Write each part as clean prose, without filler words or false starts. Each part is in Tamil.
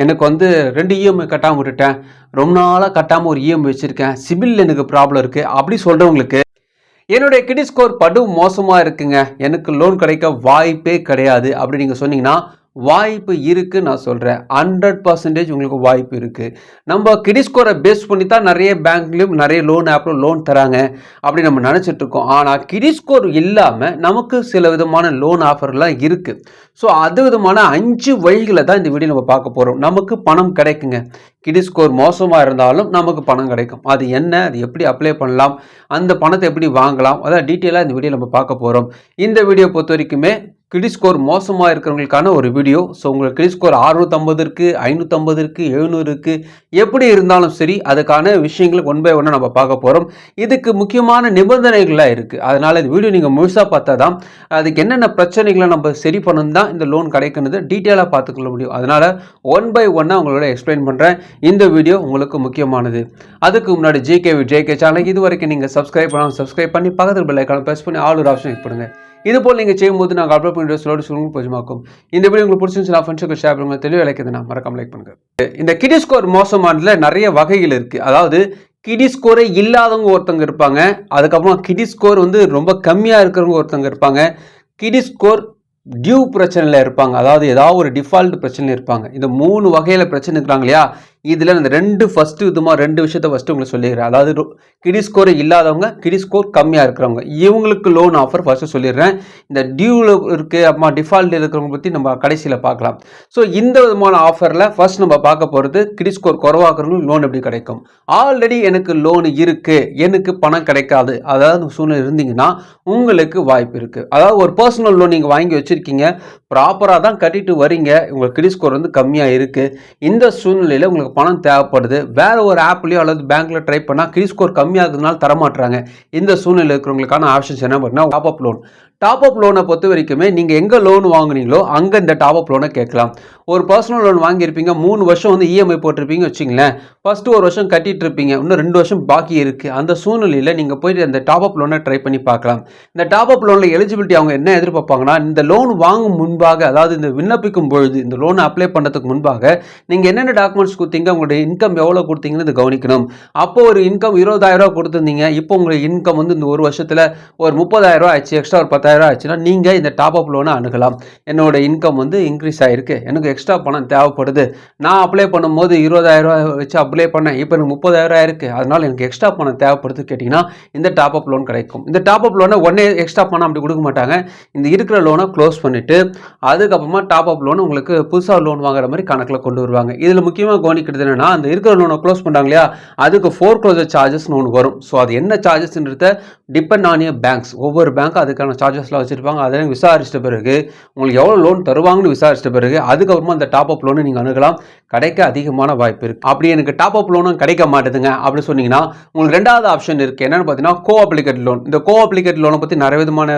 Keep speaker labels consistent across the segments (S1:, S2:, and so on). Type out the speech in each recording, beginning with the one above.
S1: எனக்கு வந்து 2 இஎம்ஐ கட்டாமல் விட்டுட்டேன், ரொம்ப நாளாக கட்டாமல் ஒரு இஎம்ஐ வச்சுருக்கேன், சிபில் எனக்கு ப்ராப்ளம் இருக்குது அப்படி சொல்கிறவங்களுக்கு என்னுடைய கிரெடிட் ஸ்கோர் படு மோசமாக இருக்குங்க, எனக்கு லோன் கிடைக்க வாய்ப்பே கிடையாது அப்படி நீங்கள் சொன்னீங்கன்னா வாய்ப்பு இருக்குது. நான் சொல்கிறேன் 100% உங்களுக்கு வாய்ப்பு இருக்குது. நம்ம கிரெடிட் ஸ்கோரை பேஸ் பண்ணி தான் நிறைய பேங்க்லேயும் நிறைய லோன் ஆப்பில் லோன் தராங்க அப்படி நம்ம நினச்சிட்ருக்கோம். ஆனால் கிரெடிட் ஸ்கோர் இல்லாமல் நமக்கு சில விதமான லோன் ஆஃபர்லாம் இருக்குது. ஸோ அது விதமான 5 வழிகளை தான் இந்த வீடியோ நம்ம பார்க்க போகிறோம். நமக்கு பணம் கிடைக்குங்க, கிரெடிட் ஸ்கோர் மோசமாக இருந்தாலும் நமக்கு பணம் கிடைக்கும். அது என்ன, அது எப்படி அப்ளை பண்ணலாம், அந்த பணத்தை எப்படி வாங்கலாம், அதான் டீட்டெயிலாக இந்த வீடியோ நம்ம பார்க்க போகிறோம். இந்த வீடியோ பொறுத்த வரைக்குமே கிரெடிட் ஸ்கோர் மோசமாக இருக்கிறவங்களுக்கான ஒரு வீடியோ. ஸோ உங்களுக்கு கிரெடிட் ஸ்கோர் 650 இருக்குது, 550 இருக்குது, 700 இருக்குது, எப்படி இருந்தாலும் சரி அதுக்கான விஷயங்கள் ஒன் பை ஒன்னாக நம்ம பார்க்க போகிறோம். இதுக்கு முக்கியமான நிபந்தனைகள்லாம் இருக்குது. அதனால் இந்த வீடியோ நீங்கள் முழுசாக பார்த்தா தான் அதுக்கு என்னென்ன பிரச்சனைகளை நம்ம சரி பண்ணணும் தான் இந்த லோன் கிடைக்கணுது டீட்டெயிலாக பார்த்துக்கொள்ள முடியும். அதனால் ஒன் பை ஒன்னாக உங்களோட எக்ஸ்பிளைன் பண்ணுறேன். இந்த வீடியோ உங்களுக்கு முக்கியமானது. அதுக்கு முன்னாடி ஜேகே சேனல் இது வரைக்கும் நீங்கள் சப்ஸ்கிரைப் பண்ணாமல் சப்ஸ்கிரைப் பண்ணி பக்கத்தில் பெல் ஐக்கானை ப்ரெஸ் பண்ணி ஆல் ஒரு ஆப்ஷன் கிளிக் பண்ணுங்கள். இது போல் நீங்கள் செய்யும்போது நாங்கள் அப்லோட் பண்ணி ஸ்லோடு கொஞ்சமாக்கும். இந்த வீடியோ உங்களுக்கு பிடிச்சிருந்துச்சுன்னா ஃப்ரெண்ட்ஸுக்கு ஷேர் பண்ணுங்கள். தெளிவு இலைக்குதுன்னா மறக்காம லைக் பண்ணுங்கள். இந்த கிரெடிட் ஸ்கோர் மோசமானதில் நிறைய வகைகள் இருக்குது. அதாவது கிரெடிட் ஸ்கோரே இல்லாதவங்க ஒருத்தவங்க இருப்பாங்க, அதுக்கப்புறம் கிரெடிட் ஸ்கோர் வந்து ரொம்ப கம்மியாக இருக்கிறவங்க ஒருத்தவங்க இருப்பாங்க, கிரெடிட் ஸ்கோர் டியூ பிரச்சனையில் இருப்பாங்க, அதாவது ஏதாவது ஒரு டிஃபால்ட் பிரச்சனையில் இருப்பாங்க. இந்த 3 வகையில் பிரச்சனை இருக்கிறாங்க இல்லையா, இதில் இந்த ரெண்டு விஷயத்தை ஃபஸ்ட்டு உங்களுக்கு சொல்லிடுறேன். அதாவது கிரெடிட் ஸ்கோர் இல்லாதவங்க, கிரெடிட் ஸ்கோர் கம்மியாக இருக்கிறவங்க, இவங்களுக்கு லோன் ஆஃபர் ஃபஸ்ட்டு சொல்லிடுறேன். இந்த டியூவில் இருக்குது அப்புறமா டிஃபால்ட் இருக்கிறவங்க பற்றி நம்ம கடைசியில் பார்க்கலாம். ஸோ இந்த விதமான ஆஃபரில் ஃபர்ஸ்ட் நம்ம பார்க்க போகிறது கிரெடிட் ஸ்கோர் குறைவாகிறவங்களுக்கு லோன் எப்படி கிடைக்கும். ஆல்ரெடி எனக்கு லோன் இருக்குது, எனக்கு பணம் கிடைக்காது, அதாவது சூழ்நிலை இருந்தீங்கன்னா உங்களுக்கு வாய்ப்பு இருக்குது. அதாவது ஒரு பர்சனல் லோன் நீங்கள் வாங்கி வச்சுருக்கீங்க, ப்ராப்பராக தான் கட்டிட்டு வரீங்க, உங்களுக்கு கிரெடிட் ஸ்கோர் வந்து கம்மியாக இருக்குது, இந்த சூழ்நிலையில் உங்களுக்கு பணம் தேவைப்படுது, வேற ஒரு ஆப்லயோ அல்லது பேங்க்ல ட்ரை பண்ணால் கிரெடிட் ஸ்கோர் கம்மியாகிறதுனால தரமாட்டுறாங்க. இந்த சூழ்நிலை இருக்கிறவங்களுக்கான ஆப்ஷன்ஸ் என்ன பண்ணால் top up loan. Top up லோனை பொறுத்த வரைக்குமே நீங்கள் எங்கே லோன் வாங்குனீங்களோ அங்கே இந்த டாப் அப் லோனை கேட்கலாம். ஒரு பர்சனல் லோன் வாங்கியிருப்பீங்க, 3 வருஷம் வந்து இஎம்ஐ போட்டிருப்பீங்க வச்சுங்களேன், ஃபஸ்ட்டு 1 வருஷம் கட்டிட்டு இருப்பீங்க, இன்னும் 2 வருஷம் பாக்கி இருக்குது. அந்த சூழ்நிலையில் நீங்கள் போயிட்டு அந்த டாப் அப் லோனை ட்ரை பண்ணி பார்க்கலாம். இந்த டாப் அப் லோனில் எலிஜிபிலிட்டி அவங்க என்ன எதிர்பார்ப்பாங்கன்னா, இந்த லோன் வாங்கும் முன்பாக, அதாவது இந்த விண்ணப்பிக்கும் பொழுது, இந்த லோனை அப்ளை பண்ணுறதுக்கு முன்பாக நீங்கள் என்னென்ன டாக்குமெண்ட்ஸ் கொடுத்தீங்க, உங்களுடைய இன்கம் எவ்வளோ கொடுத்தீங்கன்னு இது கவனிக்கணும். அப்போ ஒரு இன்கம் 20,000 கொடுத்துருந்தீங்க, இப்போ உங்களுடைய இன்கம் வந்து இந்த 1 வருஷத்தில் ஒரு 30,000 ஆச்சு, எக்ஸ்ட்ரா ஒரு 10,000 ஆச்சுன்னா நீங்கள் இந்த டாப் அப் லோனை அணுகலாம். என்னோட இன்கம் வந்து இன்க்ரீஸ் ஆகிருக்கு, எனக்கு எக்ஸ்ட்ரா பணம் தேவைப்படுது, நான் அப்ளை பண்ணும்போது 20,000 வச்சு அப்ளை பண்ணேன், இப்போ எனக்கு 30,000 ஆயிருக்கு, அதனால் எனக்கு எக்ஸ்ட்ரா பணம் தேவைப்படுது கேட்டிங்கன்னா இந்த டாப் அப் லோன் கிடைக்கும். இந்த டாப் அப் லோனை உடனே எக்ஸ்ட்ரா பணம் அப்படி கொடுக்க மாட்டாங்க. இந்த இருக்கிற லோனை க்ளோஸ் பண்ணிவிட்டு அதுக்கப்புறமா டாப் அப் லோன் உங்களுக்கு புதுசாக லோன் வாங்குற மாதிரி கணக்கில் கொண்டு வருவாங்க. இதில் முக்கியமாக கவனிக்கிறது என்னென்னா, அந்த இருக்கிற லோனை க்ளோஸ் பண்ணுறாங்க இல்லையா, அதுக்கு ஃபோர்க்ளோசர் சார்ஜஸ்னு ஒன்று வரும். ஸோ அது என்ன சார்ஜஸ்ன்றத டிபெண்ட் ஆன் யர் பேங்க்ஸ், ஒவ்வொரு பேங்க்கும் அதுக்கான சார்ஜஸ்லாம் வச்சுருப்பாங்க. அதெல்லாம் விசாரிச்சிட்ட பிறகு உங்களுக்கு எவ்வளோ லோன் தருவாங்கன்னு விசாரிச்சிட்ட பிறகு அதுக்கப்புறமா அந்த டாப் அப் லோனை நீங்கள் அணுகலாம். கிடைக்க அதிகமான வாய்ப்பு இருக்குது. அப்படி எனக்கு டாப் அப் லோனும் கிடைக்க மாட்டேதுங்க அப்படி சொன்னீங்கன்னா உங்களுக்கு 2வது ஆப்ஷன் இருக்குது. என்னென்னு பார்த்தீங்கன்னா கோ அப்ளிகேட் லோன். இந்த கோ அப்ளிகேட் லோனை பற்றி நிறைய விதமான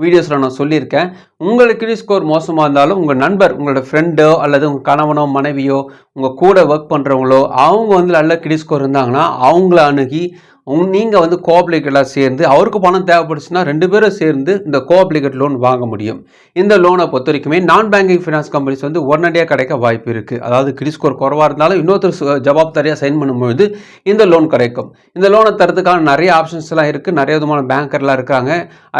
S1: வீடியோஸில் நான் சொல்லியிருக்கேன். உங்களுக்கு கிரெடிட் ஸ்கோர் மோசமாக இருந்தாலும் உங்கள் நண்பர், உங்களோட ஃப்ரெண்டோ அல்லது உங்கள் கணவனோ மனைவியோ உங்கள் கூட ஒர்க் பண்ணுறவங்களோ அவங்க வந்து நல்ல கிரெடிட் ஸ்கோர் இருந்தாங்கன்னா அவங்கள அணுகி நீங்கள் வந்து கோ அப்ளிகேட்டாக சேர்ந்து, அவருக்கு பணம் தேவைப்படுச்சுன்னா 2 பேரும் சேர்ந்து இந்த கோ அப்ளிகேட் லோன் வாங்க முடியும். இந்த லோனை பொறுத்த வரைக்குமே நான் பேங்கிங் ஃபினான்ஸ் கம்பெனிஸ் வந்து உடனடியாக கிடைக்க வாய்ப்பு இருக்குது. அதாவது கிரெடிட் ஸ்கோர் குறைவாக இருந்தாலும் இன்னொருத்தர் ஜவாப்தாரியாக சைன் பண்ணும்போது இந்த லோன் கிடைக்கும். இந்த லோனை தரத்துக்கான நிறைய ஆப்ஷன்ஸ்லாம் இருக்குது, நிறைய விதமான பேங்கர்லாம் இருக்காங்க.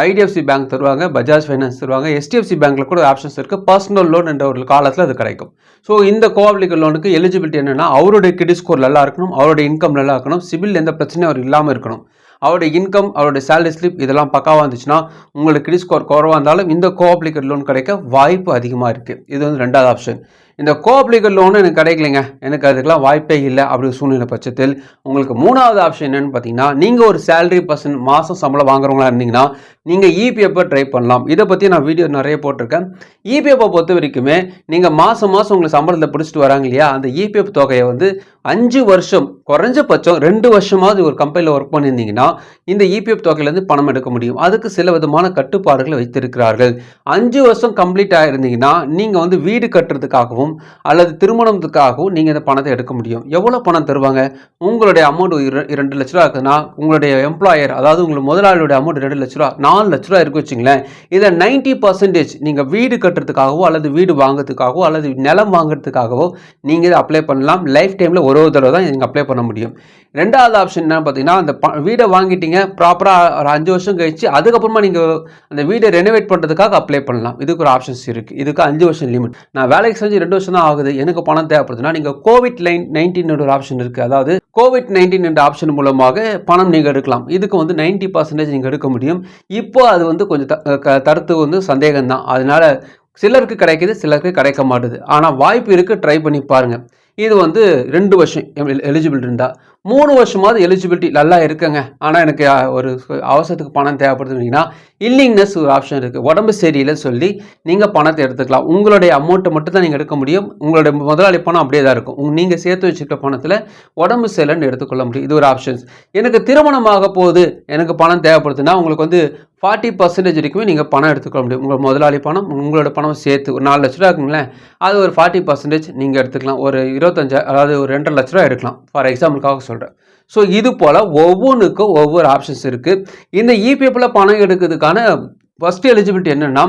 S1: ஐடிஎஃப்சி பேங்க் தருவாங்க, பஜாஜ் ஃபைனான்ஸ் தருவாங்க, எஸ்டிஎஃப்சி பேங்க்கில் கூட ஆப்ஷன்ஸ் இருக்குது. பர்சனல் லோன் என்ற ஒரு காலத்தில் அது கிடைக்கும். ஸோ இந்த கோ அப்ளிகேட் லோனுக்கு எலிஜிபிலிட்டி என்னென்னா, அவருடைய கிரெடிட் ஸ்கோர் நல்லா இருக்கணும், அவருடைய இன்கம் நல்லா இருக்கணும், சிபில் எந்த பிரச்சனையும் அவர் இல்லாமல் இருக்கணும், அவருடைய இன்கம், அவருடைய சேலரி ஸ்லிப் இதெல்லாம் பக்காவாக இருந்துச்சுன்னா உங்களுக்கு கிரெடிட் ஸ்கோர் குறைவாக இருந்தாலும் இந்த கோ அப்ளிகேட் லோன் கிடைக்க வாய்ப்பு அதிகமாக இருக்குது. இது வந்து 2வது ஆப்ஷன். இந்த கோ அப்ளிகேட் லோனு எனக்கு கிடைக்கலைங்க, எனக்கு அதுக்கெல்லாம் வாய்ப்பே இல்லை அப்படி சூழ்நிலை பட்சத்தில் உங்களுக்கு 3வது ஆப்ஷன் என்னென்னு பார்த்தீங்கன்னா, நீங்கள் ஒரு சேலரி பர்சன் மாதம் சம்பளம் வாங்குறவங்களா இருந்தீங்கன்னா நீங்கள் இபிஎஃப்பை ட்ரை பண்ணலாம். இதை பற்றி நான் வீடியோ நிறைய போட்டிருக்கேன். இபிஎஃப்பை பொறுத்த வரைக்குமே நீங்கள் மாதம் உங்களை சம்பளத்தை பிடிச்சிட்டு வராங்க இல்லையா, அந்த இபிஎஃப் தொகையை வந்து 5 வருஷம் குறைஞ்சபட்சம் 2 வருஷமாவது ஒரு கம்பெனியில் ஒர்க் பண்ணியிருந்தீங்கன்னா இந்த இபிஎஃப் தொகையிலேருந்து பணம் எடுக்க முடியும். அதுக்கு சில விதமான கட்டுப்பாடுகளை வைத்திருக்கிறார்கள். 5 வருஷம் கம்ப்ளீட் ஆகிருந்தீங்கன்னா நீங்கள் வந்து வீடு கட்டுறதுக்காகவும் அல்லது திருமணத்துக்காகவும் நீங்கள் இந்த பணத்தை எடுக்க முடியும். எவ்வளோ பணம் தருவாங்க? உங்களுடைய அமௌண்ட் 2 லட்ச ரூபா இருக்குன்னா உங்களுடைய எம்ப்ளாயர், அதாவது உங்கள் முதலாளியுடைய அமௌண்ட் 2 லட்ச ரூபா, 4 லட்ச ரூபா இருக்கு வச்சுங்களேன். இதை 90% நீங்கள் வீடு கட்டுறதுக்காகவோ அல்லது வீடு வாங்குறதுக்காகவோ அல்லது நிலம் வாங்குறதுக்காகவோ நீங்கள் இதை அப்ளை பண்ணலாம். லைஃப் டைமில் ஒரு தடவை தான் நீங்கள் அப்ளை பண்ண முடியும். ரெண்டாவது ஆப்ஷன் என்ன பார்த்தீங்கன்னா, அந்த வீடை வாங்கிட்டீங்க ப்ராப்பராக ஒரு 5 வருஷம் கழிச்சு அதுக்கப்புறமா நீங்கள் அந்த வீடை ரெனோவேட் பண்ணுறதுக்காக அப்ளை பண்ணலாம். இதுக்கு ஒரு ஆப்ஷன்ஸ் இருக்குது. இதுக்கு 5 வருஷம் லிமிட். நான் வேலைக்கு செஞ்சு 2 வருஷம் தான் ஆகுது, எனக்கு பணம் தேவைப்படுதுன்னா நீங்கள் COVID-19 ஒரு ஆப்ஷன் இருக்குது. அதாவது COVID-19 என்ற ஆப்ஷன் மூலமாக பணம் நீங்கள் எடுக்கலாம். இதுக்கு 90% நீங்கள் எடுக்க முடியும். இப்போ அது கொஞ்சம் தடுத்து சந்தேகம் தான். அதனால சிலருக்கு கிடைக்குது, சிலருக்கு கிடைக்க மாட்டுது. ஆனால் வாய்ப்பு இருக்குது, ட்ரை பண்ணி பாருங்கள். இது 2 வருஷம் எலிஜிபிள் இருந்தால், 3 வருஷமாவது எலிஜிபிலிட்டி நல்லா இருக்குங்க. ஆனால் எனக்கு ஒரு அவசரத்துக்கு பணம் தேவைப்படுதுன்னா இல்லிங்னஸ் ஒரு ஆப்ஷன் இருக்குது. உடம்பு சரியில்லைன்னு சொல்லி நீங்கள் பணத்தை எடுத்துக்கலாம். உங்களுடைய அமௌண்ட்டை மட்டும் தான் நீங்கள் எடுக்க முடியும். உங்களுடைய முதலாளி பணம் அப்படியே தான் இருக்கும். நீங்கள் சேர்த்து வச்சுக்கிட்ட பணத்தில் உடம்பு சரியில்லைன்னு எடுத்துக்கொள்ள முடியும். இது ஒரு ஆப்ஷன்ஸ். எனக்கு திருமணமாக போகுது, எனக்கு பணம் தேவைப்படுதுன்னா உங்களுக்கு 40% வரைக்குமே நீங்கள் பணம் எடுத்துக்கொள்ள முடியும். உங்கள் முதலாளி பணம் உங்களோட பணம் சேர்த்து ஒரு 4 லட்ச ரூபா இருக்குங்களேன், அது ஒரு 40% நீங்கள் எடுத்துக்கலாம். ஒரு 25, அதாவது ஒரு 2.5 லட்ச ரூபா எடுக்கலாம். ஃபார் எக்ஸாம்பிளுக்காக சொல்கிறேன். ஸோ இது போல் ஒவ்வொன்றுக்கும் ஒவ்வொரு ஆப்ஷன்ஸ் இருக்குது. இந்த இபிஎஃப்பில் பணம் எடுக்கிறதுக்கான ஃபஸ்ட்டு எலிஜிபிலிட்டி என்னென்னா,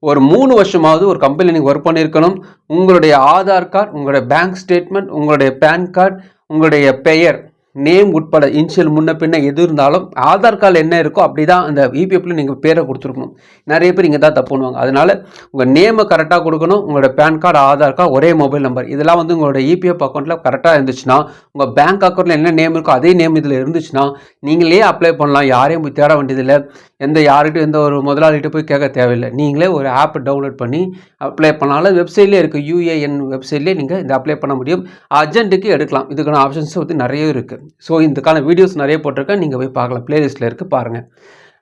S1: ஒரு 3 வருஷமாவது ஒரு கம்பெனியில் நீங்கள் ஒர்க் பண்ணியிருக்கணும். உங்களுடைய ஆதார் கார்டு, உங்களுடைய பேங்க் ஸ்டேட்மெண்ட், உங்களுடைய பேன் கார்டு, உங்களுடைய பெயர், நேம் உட்பட இனிஷியல் முன்ன பின்ன எது இருந்தாலும் ஆதார் கார்டில் என்ன இருக்கோ அப்படி தான் அந்த இபிஎஃப்பில் நீங்கள் பேரை கொடுத்துருக்கணும். நிறைய பேர் இங்கே தான் தப்பு பண்ணுவாங்க. அதனால் உங்கள் நேமை கரெக்டாக கொடுக்கணும். உங்களோட பேன் கார்டு, ஆதார் கார்டு, ஒரே மொபைல் நம்பர், இதெல்லாம் உங்களோட இபிஎஃப் அக்கௌண்ட்டில் கரெக்டாக இருந்துச்சுன்னா, உங்கள் பேங்க் அக்கௌண்ட்டில் என்ன நேம் இருக்கோ அதே நேம் இதில் இருந்துச்சுன்னா நீங்களே அப்ளை பண்ணலாம். யாரையும் போய் தேட வேண்டியதில்லை. யார்கிட்டும் எந்த ஒரு முதலாளிகிட்ட போய் கேட்க தேவையில்லை. நீங்களே ஒரு ஆப் டவுன்லோட் பண்ணி அப்ளை பண்ணலாம். வெப்சைட்லேயே இருக்குது, UAN வெப்சைட்லேயே நீங்கள் இந்த அப்ளை பண்ண முடியும். அர்ஜென்ட்டுக்கு எடுக்கலாம். இதுக்கான ஆப்ஷன்ஸ் நிறைய இருக்குது. ஸோ இதுக்கான வீடியோஸ் நிறைய போட்டிருக்கேன், நீங்கள் போய் பார்க்கலாம். பிளேலிஸ்ட்டில் இருக்குது, பாருங்கள்.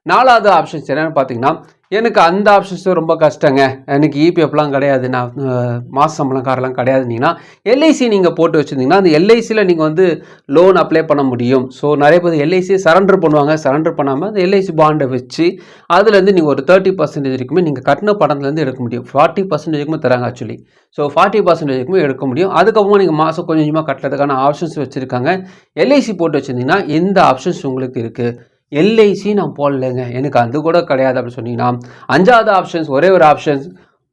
S1: 4வது ஆப்ஷன்ஸ் என்னென்னு பார்த்தீங்கன்னா, எனக்கு அந்த ஆப்ஷன்ஸ் ரொம்ப கஷ்டங்க, எனக்கு இபிஎஃப்லாம் கிடையாது, நான் மாத சம்பளக்காரெலாம் கிடையாதுனீங்கன்னா எல்ஐசி நீங்கள் போட்டு வச்சுருந்தீங்கன்னா அந்த எல்ஐசியில் நீங்கள் லோன் அப்ளை பண்ண முடியும். ஸோ நிறைய பேர் எல்ஐசியை சரண்டர் பண்ணுவாங்க. சரண்டர் பண்ணாமல் அந்த எல்ஐசி பாண்டை வச்சு அதுலேருந்து நீங்கள் ஒரு 30% வரைக்குமே நீங்கள் கட்டின பணத்துலேருந்து எடுக்க முடியும். 40% வரைக்குமே தராங்க ஆக்சுவலி. ஸோ 40% வரைக்குமே எடுக்க முடியும். அதுக்கப்புறமா நீங்கள் மாதம் கொஞ்சம் கொஞ்சமாக கட்டுறதுக்கான ஆப்ஷன்ஸ் வச்சுருக்காங்க. எல்ஐசி போட்டு வச்சுருந்தீங்கன்னா இந்த ஆப்ஷன்ஸ் உங்களுக்கு இருக்குது. எல்ஐசி நான் போடலைங்க, எனக்கு அது கூட கிடையாது அப்படின்னு சொன்னீங்கன்னா 5வது ஆப்ஷன்ஸ், ஒரே ஒரு ஆப்ஷன்ஸ்,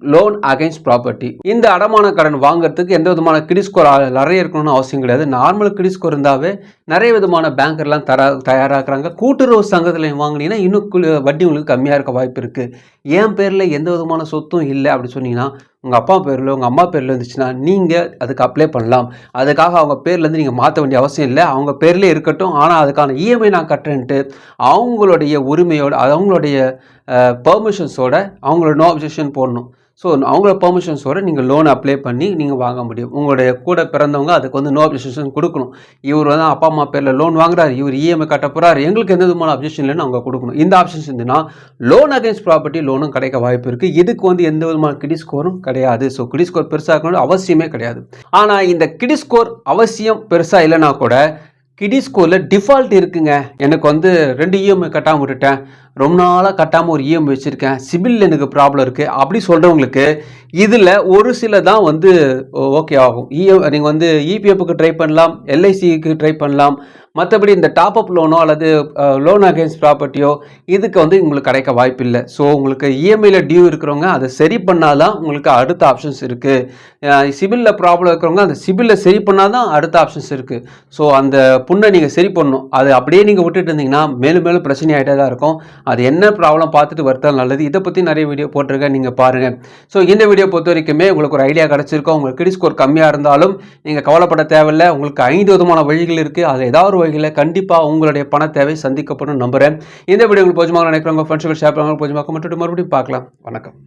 S1: லோன் அகைன்ஸ்ட் ப்ராப்பர்ட்டி. இந்த அடமான கடன் வாங்குறதுக்கு எந்த விதமான கிரெடிட் ஸ்கோர் நிறைய இருக்கணும்னு அவசியம் கிடையாது. நார்மல் கிரெடிட் ஸ்கோர் இருந்தாவே நிறைய விதமான பேங்கர்லாம் தயாராகிறாங்க. கூட்டுறவு சங்கத்தில் வாங்கினீங்கன்னா இன்னும் வட்டி உங்களுக்கு கம்மியாக இருக்க வாய்ப்பு இருக்குது. என் பேரில் எந்த விதமான சொத்தும் இல்லை அப்படி சொன்னீங்கன்னா, உங்கள் அப்பா பேரில் உங்கள் அம்மா பேரில் இருந்துச்சுன்னா நீங்கள் அதுக்கு அப்ளை பண்ணலாம். அதுக்காக அவங்க பேர்லேருந்து நீங்கள் மாற்ற வேண்டிய அவசியம் இல்லை. அவங்க பேர்லேயே இருக்கட்டும். ஆனால் அதுக்கான இஎம்ஐ நான் கட்டுறேன்ட்டு அவங்களுடைய உரிமையோட, அவங்களுடைய பெர்மிஷன்ஸோட, அவங்களோட நோ அப்ஜெக்ஷன் போடணும். ஸோ அவங்களோட பெர்மிஷன்ஸோடு நீங்கள் லோன் அப்ளை பண்ணி நீங்கள் வாங்க முடியும். உங்களுடைய கூட பிறந்தவங்க அதுக்கு நோ அப்ஜெக்ஷன் கொடுக்கணும். இவர் அப்பா அம்மா பேரில் லோன் வாங்குறாரு, இவர் இஎம்ஐ கட்ட போகிறாரு, எங்களுக்கு எந்த விதமான அப்ஜெக்ஷன் இல்லைன்னு அவங்க கொடுக்கணும். இந்த ஆப்ஷன்ஸ் இருந்துன்னா லோன் அகைன்ஸ்ட் ப்ராப்பர்ட்டி லோனும் கிடைக்க வாய்ப்பு இருக்குது. இதுக்கு எந்த விதமான கிரெடிட் ஸ்கோரும் கிடையாது. ஸோ கிரெடிட் ஸ்கோர் பெருசாக இருக்கணும் அவசியமே கிடையாது. ஆனால் இந்த கிரெடிட் ஸ்கோர் அவசியம் பெருசாக இல்லைனா கூட கிரெடிட் ஸ்கோரில் டிஃபால்ட் இருக்குங்க. எனக்கு 2 இஎம்ஐ கட்டாமல் விட்டுட்டேன், ரொம்ப நாளாக கட்டாமல் ஒரு இஎம்ஐ வச்சுருக்கேன், சிபில் எனக்கு ப்ராப்ளம் இருக்குது அப்படி சொல்கிறவங்களுக்கு இதில் ஒரு சில தான் ஓகே ஆகும். நீங்கள் இபிஎஃப்க்கு ட்ரை பண்ணலாம், எல்ஐசிக்கு ட்ரை பண்ணலாம். மற்றபடி இந்த டாப்அப் லோனோ அல்லது லோன் அகைன்ஸ்ட் ப்ராப்பர்ட்டியோ இதுக்கு உங்களுக்கு கிடைக்க வாய்ப்பு இல்லை. ஸோ உங்களுக்கு இஎம்ஐயில் டியூ இருக்கிறவங்க அதை சரி பண்ணால் தான் உங்களுக்கு அடுத்த ஆப்ஷன்ஸ் இருக்குது. சிபிலில் ப்ராப்ளம் இருக்கிறவங்க அந்த சிபிலில் சரி பண்ணால் தான் அடுத்த ஆப்ஷன்ஸ் இருக்குது. ஸோ அந்த புண்ணை நீங்கள் சரி பண்ணணும். அது அப்படியே நீங்கள் விட்டுட்டு இருந்தீங்கன்னா மேலும் மேலும் பிரச்சனை ஆகிட்டே தான் இருக்கும். அது என்ன ப்ராப்ளம் பார்த்துட்டு வருத்தால் நல்லது. இதை பற்றி நிறைய வீடியோ போட்டிருக்கேன், நீங்கள் பாருங்கள். ஸோ இந்த வீடியோ பொறுத்த வரைக்குமே உங்களுக்கு ஒரு ஐடியா கிடச்சிருக்கோம். உங்களுக்கு கிரெடிட் ஸ்கோர் கம்மியாக இருந்தாலும் நீங்கள் கவலைப்பட தேவையில்லை. உங்களுக்கு 5 விதமான வழிகள் இருக்குது. அது ஏதாவது ஒரு வகையில் கண்டிப்பாக உங்களுடைய பண தேவை சந்திக்கப்படும் நம்புகிறேன். இந்த வீடியோ உங்களுக்கு போதுமாக நினைக்கிறவங்க ஃப்ரெண்ட்ஸுக்கு ஷேர் பண்ணுங்க. போதுமாக மட்டும் மறுபடியும் பார்க்கலாம். வணக்கம்.